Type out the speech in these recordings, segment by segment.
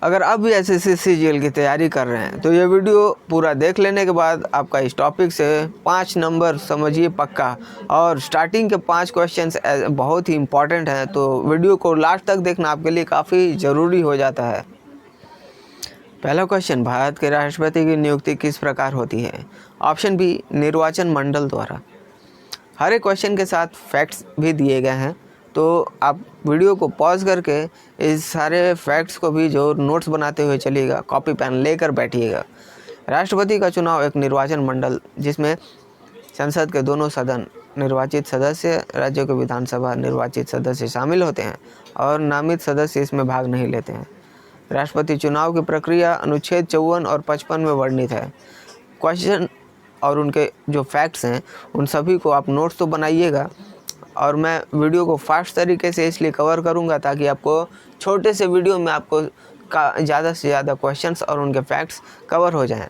अगर आप भी एसएससी सीजीएल की तैयारी कर रहे हैं तो ये वीडियो पूरा देख लेने के बाद आपका इस टॉपिक से 5 नंबर समझिए पक्का। और स्टार्टिंग के 5 क्वेश्चंस बहुत ही इम्पॉर्टेंट हैं, तो वीडियो को लास्ट तक देखना आपके लिए काफ़ी ज़रूरी हो जाता है। पहला क्वेश्चन, भारत के राष्ट्रपति की नियुक्ति किस प्रकार होती है? ऑप्शन बी, निर्वाचन मंडल द्वारा। हर एक क्वेश्चन के साथ फैक्ट्स भी दिए गए हैं, तो आप वीडियो को पॉज करके इस सारे फैक्ट्स को भी जो नोट्स बनाते हुए चलिएगा, कॉपी पेन लेकर बैठिएगा। राष्ट्रपति का चुनाव एक निर्वाचन मंडल जिसमें संसद के दोनों सदन निर्वाचित सदस्य, राज्यों के विधानसभा निर्वाचित सदस्य शामिल होते हैं और नामित सदस्य इसमें भाग नहीं लेते हैं। राष्ट्रपति चुनाव की प्रक्रिया अनुच्छेद 54 और 55 में वर्णित है। क्वेश्चन और उनके जो फैक्ट्स हैं उन सभी को आप नोट्स तो बनाइएगा, और मैं वीडियो को फास्ट तरीके से इसलिए कवर करूंगा ताकि आपको छोटे से वीडियो में आपको ज़्यादा से ज़्यादा क्वेश्चंस और उनके फैक्ट्स कवर हो जाएं।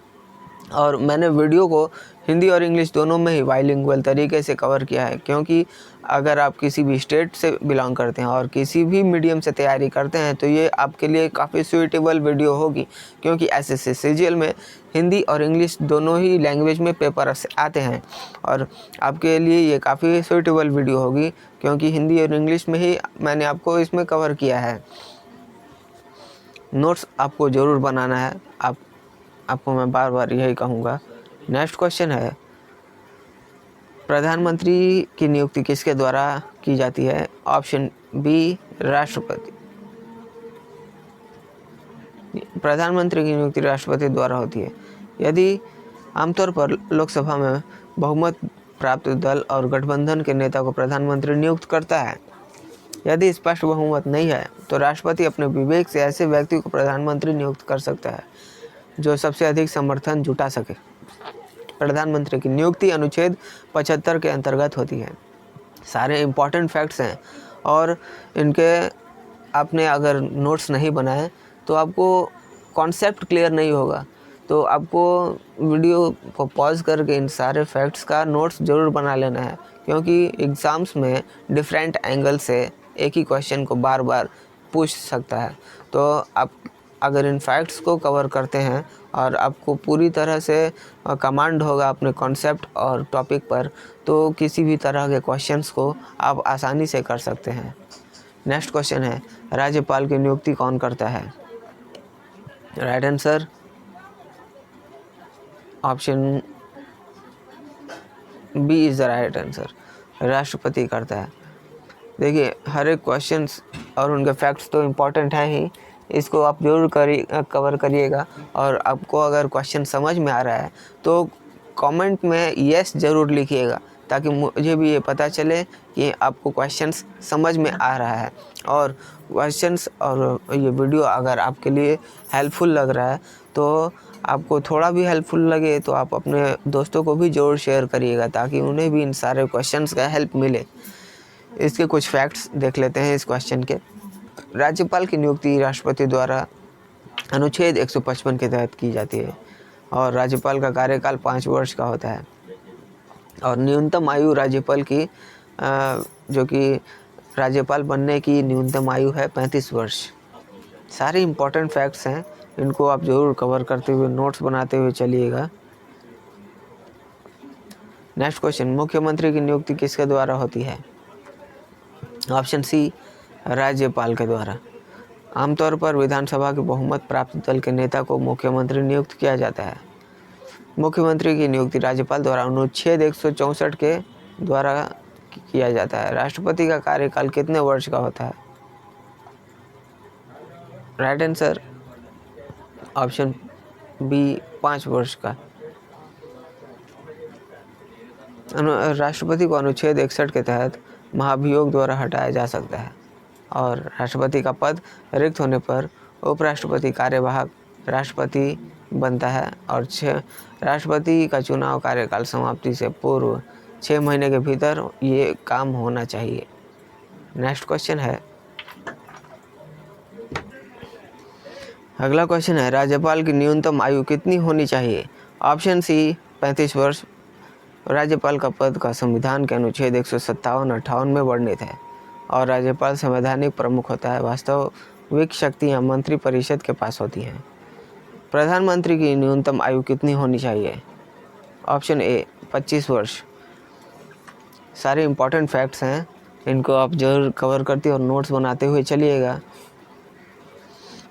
और मैंने वीडियो को हिंदी और इंग्लिश दोनों में ही बाइलिंगुअल तरीके से कवर किया है, क्योंकि अगर आप किसी भी स्टेट से बिलोंग करते हैं और किसी भी मीडियम से तैयारी करते हैं तो ये आपके लिए काफ़ी सूटेबल वीडियो होगी, क्योंकि एसएससी सीजीएल में हिंदी और इंग्लिश दोनों ही लैंग्वेज में पेपर आते हैं और आपके लिए ये काफ़ी सूटेबल वीडियो होगी, क्योंकि हिंदी और इंग्लिश में ही मैंने आपको इसमें कवर किया है। नोट्स आपको ज़रूर बनाना है, आपको मैं बार बार यही कहूँगा। नेक्स्ट क्वेश्चन है, प्रधानमंत्री की नियुक्ति किसके द्वारा की जाती है? ऑप्शन बी, राष्ट्रपति। प्रधानमंत्री की नियुक्ति राष्ट्रपति द्वारा होती है यदि आमतौर पर लोकसभा में बहुमत प्राप्त दल और गठबंधन के नेता को प्रधानमंत्री नियुक्त करता है। यदि स्पष्ट बहुमत नहीं है तो राष्ट्रपति अपने विवेक से ऐसे व्यक्ति को प्रधानमंत्री नियुक्त कर सकता है जो सबसे अधिक समर्थन जुटा सके। प्रधानमंत्री की नियुक्ति अनुच्छेद 75 के अंतर्गत होती है। सारे इम्पॉर्टेंट फैक्ट्स हैं और इनके आपने अगर नोट्स नहीं बनाए तो आपको कॉन्सेप्ट क्लियर नहीं होगा, तो आपको वीडियो को पॉज करके इन सारे फैक्ट्स का नोट्स ज़रूर बना लेना है, क्योंकि एग्ज़ाम्स में डिफरेंट एंगल से एक ही क्वेश्चन को बार बार पूछ सकता है। तो आप अगर इन फैक्ट्स को कवर करते हैं और आपको पूरी तरह से कमांड होगा अपने कॉन्सेप्ट और टॉपिक पर, तो किसी भी तरह के क्वेश्चंस को आप आसानी से कर सकते हैं। नेक्स्ट क्वेश्चन है, राज्यपाल की नियुक्ति कौन करता है? Right answer option B is the right answer, राष्ट्रपति करता है। देखिए, हर एक क्वेश्चंस और उनके फैक्ट्स तो इम्पॉर्टेंट हैं ही, इसको आप जरूर कवर करिएगा। और आपको अगर क्वेश्चन समझ में आ रहा है तो कमेंट में यस ज़रूर लिखिएगा, ताकि मुझे भी ये पता चले कि आपको क्वेश्चंस समझ में आ रहा है। और क्वेश्चंस और ये वीडियो अगर आपके लिए हेल्पफुल लग रहा है तो आपको थोड़ा भी हेल्पफुल लगे तो आप अपने दोस्तों को भी ज़रूर शेयर करिएगा, ताकि उन्हें भी इन सारे क्वेश्चंस का हेल्प मिले। इसके कुछ फैक्ट्स देख लेते हैं इस क्वेश्चन के। राज्यपाल की नियुक्ति राष्ट्रपति द्वारा अनुच्छेद 155 के तहत की जाती है और राज्यपाल का कार्यकाल 5 वर्ष का होता है और न्यूनतम आयु राज्यपाल की जो कि राज्यपाल बनने की न्यूनतम आयु है 35 वर्ष। सारे इम्पोर्टेंट फैक्ट्स हैं, इनको आप ज़रूर कवर करते हुए नोट्स बनाते हुए चलिएगा। नेक्स्ट क्वेश्चन, मुख्यमंत्री की नियुक्ति किसके द्वारा होती है? ऑप्शन सी, राज्यपाल के द्वारा। आमतौर पर विधानसभा के बहुमत प्राप्त दल के नेता को मुख्यमंत्री नियुक्त किया जाता है। मुख्यमंत्री की नियुक्ति राज्यपाल द्वारा अनुच्छेद 164 के द्वारा किया जाता है। राष्ट्रपति का कार्यकाल कितने वर्ष का होता है? राइट आंसर ऑप्शन बी, 5 वर्ष का। राष्ट्रपति को अनुच्छेद 61 के तहत महाभियोग द्वारा हटाया जा सकता है और राष्ट्रपति का पद रिक्त होने पर उपराष्ट्रपति कार्यवाहक राष्ट्रपति बनता है और राष्ट्रपति का चुनाव कार्यकाल समाप्ति से पूर्व 6 महीने के भीतर ये काम होना चाहिए। नेक्स्ट क्वेश्चन है, अगला क्वेश्चन है, राज्यपाल की न्यूनतम आयु कितनी होनी चाहिए? ऑप्शन सी, 35 वर्ष। राज्यपाल का पद का संविधान के अनुच्छेद 157-58 में वर्णित है और राज्यपाल संवैधानिक प्रमुख होता है। वास्तव विक शक्तियाँ मंत्रिपरिषद के पास होती हैं। प्रधानमंत्री की न्यूनतम आयु कितनी होनी चाहिए? ऑप्शन ए 25 वर्ष। सारे इम्पोर्टेंट फैक्ट्स हैं, इनको आप जरूर कवर करते और नोट्स बनाते हुए चलिएगा।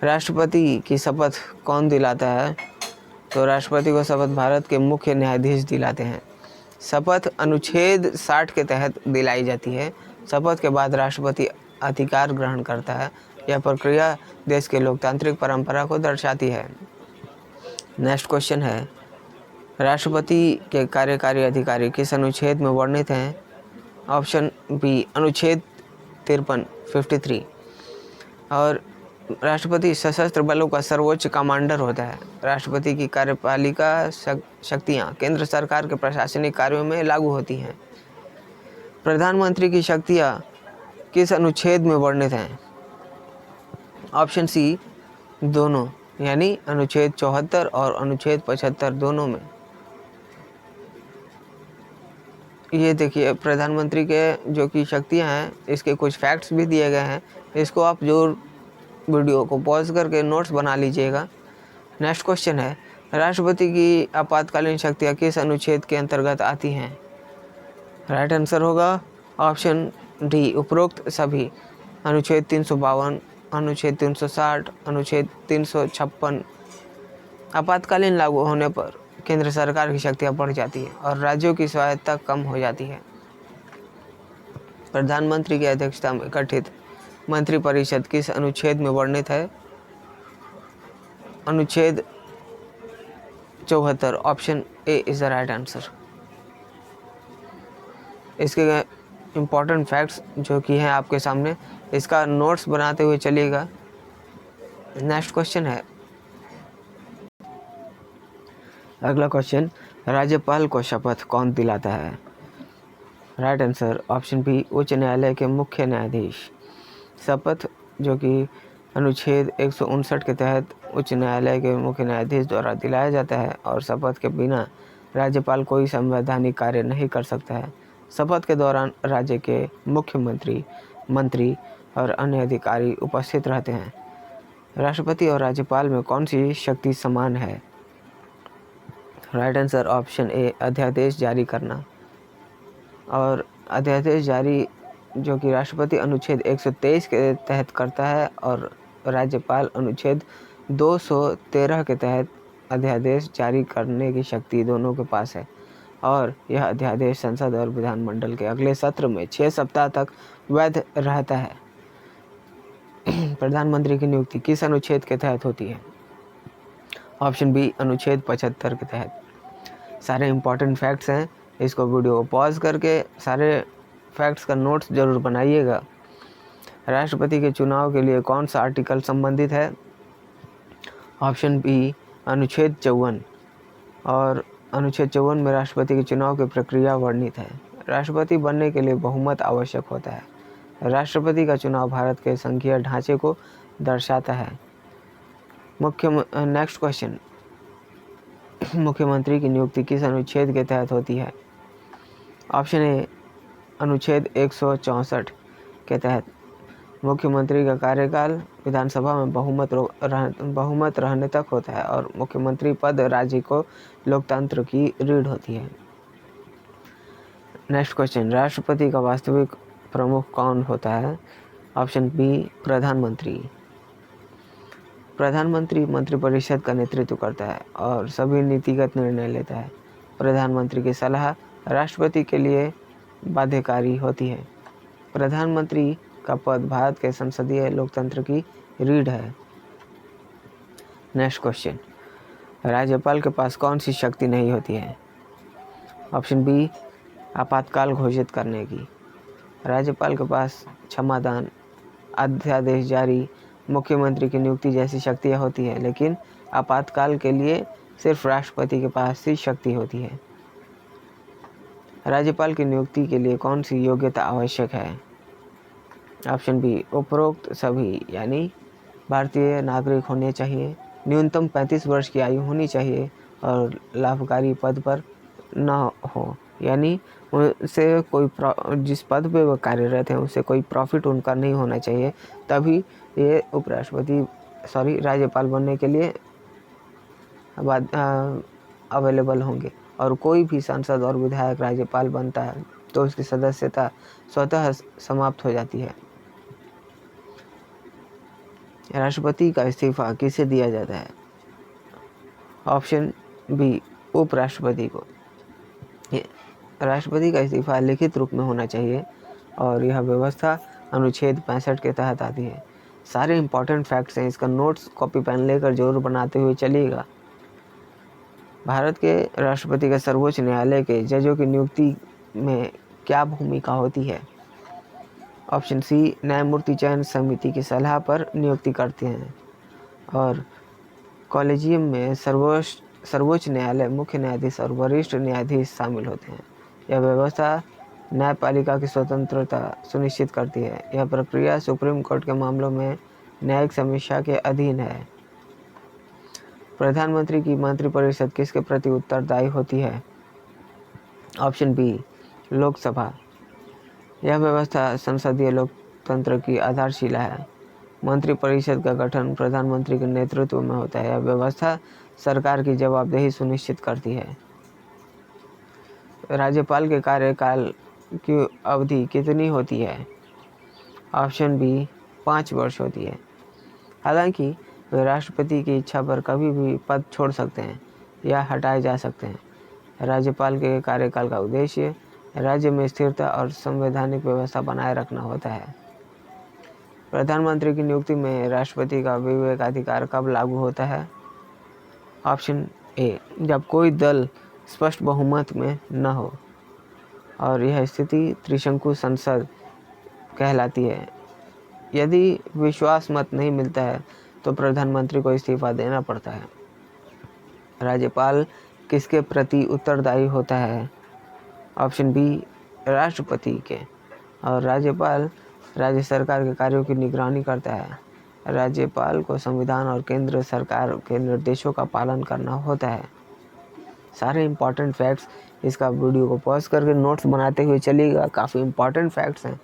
राष्ट्रपति की शपथ कौन दिलाता है? तो राष्ट्रपति को शपथ भारत के मुख्य न्यायाधीश दिलाते हैं। शपथ अनुच्छेद 60 के तहत दिलाई जाती है। शपथ के बाद राष्ट्रपति अधिकार ग्रहण करता है। यह प्रक्रिया देश के लोकतांत्रिक परंपरा को दर्शाती है। नेक्स्ट क्वेश्चन है, राष्ट्रपति के कार्यकारी अधिकारी किस अनुच्छेद में वर्णित हैं? ऑप्शन बी अनुच्छेद 53 53। और राष्ट्रपति सशस्त्र बलों का सर्वोच्च कमांडर होता है। राष्ट्रपति की कार्यपालिका शक्तियाँ केंद्र सरकार के प्रशासनिक कार्यों में लागू होती हैं। प्रधानमंत्री की शक्तियाँ किस अनुच्छेद में वर्णित हैं? ऑप्शन सी दोनों, यानी अनुच्छेद 74 और अनुच्छेद 75 दोनों में। ये देखिए प्रधानमंत्री के जो की शक्तियाँ हैं, इसके कुछ फैक्ट्स भी दिए गए हैं। इसको आप जो वीडियो को पॉज करके नोट्स बना लीजिएगा। नेक्स्ट क्वेश्चन है, राष्ट्रपति की आपातकालीन शक्तियाँ किस अनुच्छेद के अंतर्गत आती हैं? राइट आंसर होगा ऑप्शन डी उपरोक्त सभी। अनुच्छेद 352, अनुच्छेद 360, अनुच्छेद 356। आपातकालीन लागू होने पर केंद्र सरकार की शक्तियाँ बढ़ जाती हैं और राज्यों की स्वायत्तता कम हो जाती है। प्रधानमंत्री की अध्यक्षता में गठित मंत्रिपरिषद किस अनुच्छेद में वर्णित है? अनुच्छेद 74। Option A is the right answer. इसके इम्पोर्टेंट फैक्ट्स जो कि हैं आपके सामने, इसका नोट्स बनाते हुए चलिएगा। नेक्स्ट क्वेश्चन है, अगला क्वेश्चन, राज्यपाल को शपथ कौन दिलाता है? राइट आंसर ऑप्शन बी उच्च न्यायालय के मुख्य न्यायाधीश। शपथ जो कि अनुच्छेद 159 के तहत उच्च न्यायालय के मुख्य न्यायाधीश द्वारा दिलाया जाता है और शपथ के बिना राज्यपाल कोई संवैधानिक कार्य नहीं कर सकता है। शपथ के दौरान राज्य के मुख्यमंत्री, मंत्री और अन्य अधिकारी उपस्थित रहते हैं। राष्ट्रपति और राज्यपाल में कौन सी शक्ति समान है? राइट आंसर ऑप्शन ए अध्यादेश जारी करना। और अध्यादेश जारी जो कि राष्ट्रपति अनुच्छेद 123 के तहत करता है और राज्यपाल अनुच्छेद 213 के तहत अध्यादेश जारी करने की शक्ति दोनों के पास है। और यह अध्यादेश संसद और विधानमंडल के अगले सत्र में 6 सप्ताह तक वैध रहता है। प्रधानमंत्री की नियुक्ति किस अनुच्छेद के तहत होती है? ऑप्शन बी अनुच्छेद 75 के तहत। सारे इम्पोर्टेंट फैक्ट्स हैं, इसको वीडियो को पॉज करके सारे फैक्ट्स का नोट्स जरूर बनाइएगा। राष्ट्रपति के चुनाव के लिए कौन सा आर्टिकल संबंधित है? ऑप्शन बी अनुच्छेद 54। और अनुच्छेद 54 में राष्ट्रपति के चुनाव की प्रक्रिया वर्णित है। राष्ट्रपति बनने के लिए बहुमत आवश्यक होता है। राष्ट्रपति का चुनाव भारत के संघीय ढांचे को दर्शाता है। नेक्स्ट क्वेश्चन, मुख्यमंत्री की नियुक्ति किस अनुच्छेद के तहत होती है? ऑप्शन ए अनुच्छेद 164 के तहत। मुख्यमंत्री का कार्यकाल विधानसभा में बहुमत रहने तक होता है और मुख्यमंत्री पद राज्य को लोकतंत्र की रीढ़ होती है। नेक्स्ट क्वेश्चन, राष्ट्रपति का वास्तविक प्रमुख कौन होता है? ऑप्शन बी प्रधानमंत्री। प्रधानमंत्री मंत्रिपरिषद का नेतृत्व करता है और सभी नीतिगत निर्णय लेता है। प्रधानमंत्री की सलाह राष्ट्रपति के लिए बाध्यकारी होती है। प्रधानमंत्री का पद भारत के संसदीय लोकतंत्र की रीढ़ है। नेक्स्ट क्वेश्चन, राज्यपाल के पास कौन सी शक्ति नहीं होती है? ऑप्शन बी आपातकाल घोषित करने की। राज्यपाल के पास क्षमादान, अध्यादेश जारी, मुख्यमंत्री की नियुक्ति जैसी शक्तियाँ होती है, लेकिन आपातकाल के लिए सिर्फ राष्ट्रपति के पास ही शक्ति होती है। राज्यपाल की नियुक्ति के लिए कौन सी योग्यता आवश्यक है? ऑप्शन बी उपरोक्त सभी, यानी भारतीय नागरिक होने चाहिए, न्यूनतम 35 वर्ष की आयु होनी चाहिए और लाभकारी पद पर न हो, यानी उनसे कोई जिस पद पे वो कार्यरत हैं उससे कोई प्रॉफिट उनका नहीं होना चाहिए, तभी ये राज्यपाल बनने के लिए अवेलेबल होंगे। और कोई भी सांसद और विधायक राज्यपाल बनता है तो उसकी सदस्यता स्वतः समाप्त हो जाती है। राष्ट्रपति का इस्तीफा किसे दिया जाता है? ऑप्शन बी, उपराष्ट्रपति को। राष्ट्रपति का इस्तीफा लिखित रूप में होना चाहिए और यह व्यवस्था अनुच्छेद 65 के तहत आती है। सारे इंपॉर्टेंट फैक्ट्स हैं, इसका नोट्स कॉपी पेन लेकर जरूर बनाते हुए चलिएगा। भारत के राष्ट्रपति का सर्वोच्च न्यायालय के जजों की नियुक्ति में क्या भूमिका होती है? ऑप्शन सी, न्यायमूर्ति चयन समिति की सलाह पर नियुक्ति करते हैं। और कॉलेजियम में सर्वोच्च न्यायालय, मुख्य न्यायाधीश और वरिष्ठ न्यायाधीश शामिल होते हैं। यह व्यवस्था न्यायपालिका की स्वतंत्रता सुनिश्चित करती है। यह प्रक्रिया सुप्रीम कोर्ट के मामलों में न्यायिक समीक्षा के अधीन है। प्रधानमंत्री की मंत्रिपरिषद किसके प्रति उत्तरदायी होती है? Option B, Lok Sabha. यह व्यवस्था संसदीय लोकतंत्र की आधारशिला है। मंत्रिपरिषद का गठन प्रधानमंत्री के नेतृत्व में होता है। यह व्यवस्था सरकार की जवाबदेही सुनिश्चित करती है। राज्यपाल के कार्यकाल की अवधि कितनी होती है? ऑप्शन बी, 5 वर्ष होती है। हालांकि वे राष्ट्रपति की इच्छा पर कभी भी पद छोड़ सकते हैं या हटाए जा सकते हैं। राज्यपाल के कार्यकाल का उद्देश्य राज्य में स्थिरता और संवैधानिक व्यवस्था बनाए रखना होता है। प्रधानमंत्री की नियुक्ति में राष्ट्रपति का विवेकाधिकार कब लागू होता है? ऑप्शन ए, जब कोई दल स्पष्ट बहुमत में न हो और यह स्थिति त्रिशंकु संसद कहलाती है। यदि विश्वास मत नहीं मिलता है तो प्रधानमंत्री को इस्तीफा देना पड़ता है। राज्यपाल किसके प्रति उत्तरदायी होता है? ऑप्शन बी, राष्ट्रपति के। और राज्यपाल राज्य सरकार के कार्यों की निगरानी करता है। राज्यपाल को संविधान और केंद्र सरकार के निर्देशों का पालन करना होता है। सारे इम्पॉर्टेंट फैक्ट्स, इसका वीडियो को पॉज करके नोट्स बनाते हुए चलिएगा। काफ़ी इम्पॉर्टेंट फैक्ट्स हैं।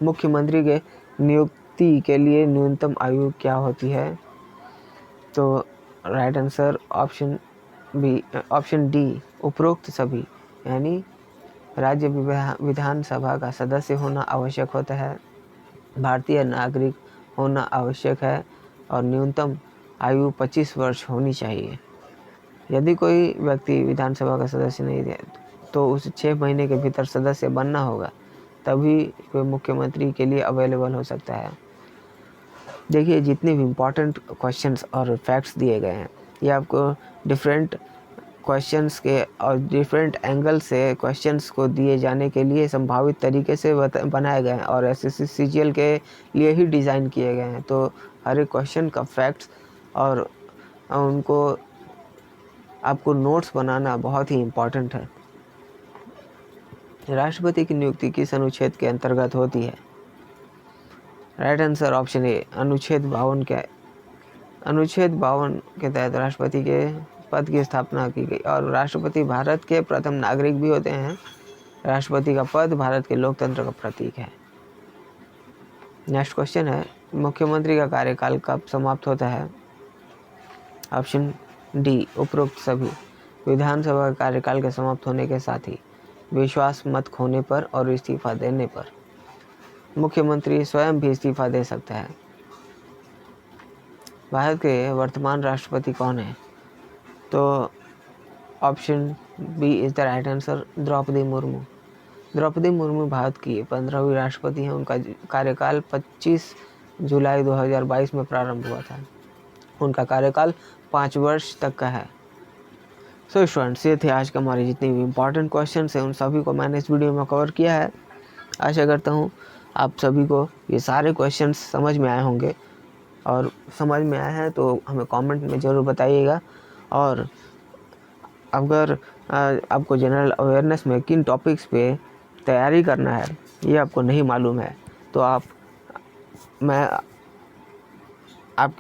मुख्यमंत्री के नियुक्ति के लिए न्यूनतम आयु क्या होती है? तो राइट आंसर ऑप्शन डी, उपरोक्त सभी, यानी राज्य विधानसभा का सदस्य होना आवश्यक होता है, भारतीय नागरिक होना आवश्यक है और न्यूनतम आयु 25 वर्ष होनी चाहिए। यदि कोई व्यक्ति विधानसभा का सदस्य नहीं है तो उसे 6 महीने के भीतर सदस्य बनना होगा, तभी कोई मुख्यमंत्री के लिए अवेलेबल हो सकता है। देखिए, जितने भी इम्पोर्टेंट क्वेश्चंस और फैक्ट्स दिए गए हैं, ये आपको डिफरेंट क्वेश्चंस के और डिफरेंट एंगल से क्वेश्चंस को दिए जाने के लिए संभावित तरीके से बनाए गए हैं और एसएससी सीजीएल के लिए ही डिज़ाइन किए गए हैं। तो हर एक क्वेश्चन का फैक्ट्स और उनको आपको नोट्स बनाना बहुत ही इम्पोर्टेंट है। राष्ट्रपति की नियुक्ति किस अनुच्छेद के अंतर्गत होती है? राइट आंसर ऑप्शन ए, अनुच्छेद 52 के तहत राष्ट्रपति के पद की स्थापना की गई। और राष्ट्रपति भारत के प्रथम नागरिक भी होते हैं। राष्ट्रपति का पद भारत के लोकतंत्र का प्रतीक है। नेक्स्ट क्वेश्चन है, मुख्यमंत्री का कार्यकाल कब समाप्त होता है? ऑप्शन डी, उपरोक्त सभी। विधानसभा कार्यकाल के समाप्त होने के साथ ही, विश्वास मत खोने पर और इस्तीफा देने पर। मुख्यमंत्री स्वयं भी इस्तीफा दे सकता है। भारत के वर्तमान राष्ट्रपति कौन है? तो option B is the right answer, Droupadi Murmu. Droupadi Murmu Bharat की 15वीं राष्ट्रपति हैं। उनका कार्यकाल 25 जुलाई 2022 में प्रारंभ हुआ था। उनका कार्यकाल 5 वर्ष तक का है। सो स्टूडेंट्स, ये थे आज के हमारे जितने भी इम्पोर्टेंट क्वेश्चन हैं, उन सभी को मैंने इस वीडियो में कवर किया है। आशा करता हूँ आप सभी को ये सारे क्वेश्चंस समझ में आए होंगे, और समझ में आए हैं तो हमें कमेंट में ज़रूर बताइएगा। और अगर आपको जनरल अवेयरनेस में किन टॉपिक्स पे तैयारी करना है ये आपको नहीं मालूम है तो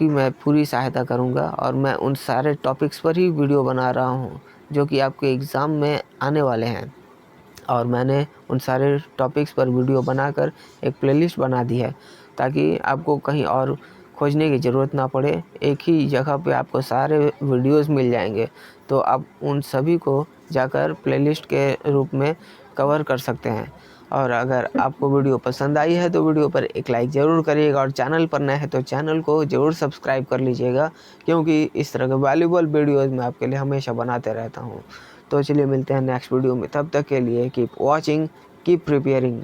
मैं पूरी सहायता करूंगा, और मैं उन सारे टॉपिक्स पर ही वीडियो बना रहा हूं जो कि आपके एग्ज़ाम में आने वाले हैं। और मैंने उन सारे टॉपिक्स पर वीडियो बनाकर एक प्लेलिस्ट बना दी है ताकि आपको कहीं और खोजने की ज़रूरत ना पड़े, एक ही जगह पे आपको सारे वीडियोस मिल जाएंगे। तो आप उन सभी को जाकर प्लेलिस्ट के रूप में कवर कर सकते हैं। और अगर आपको वीडियो पसंद आई है तो वीडियो पर एक लाइक ज़रूर करिएगा, और चैनल पर नए हैं तो चैनल को ज़रूर सब्सक्राइब कर लीजिएगा, क्योंकि इस तरह के वैल्यूबल वीडियोज़ मैं आपके लिए हमेशा बनाते रहता हूँ। तो चलिए मिलते हैं नेक्स्ट वीडियो में, तब तक के लिए कीप वॉचिंग, कीप प्रिपेयरिंग।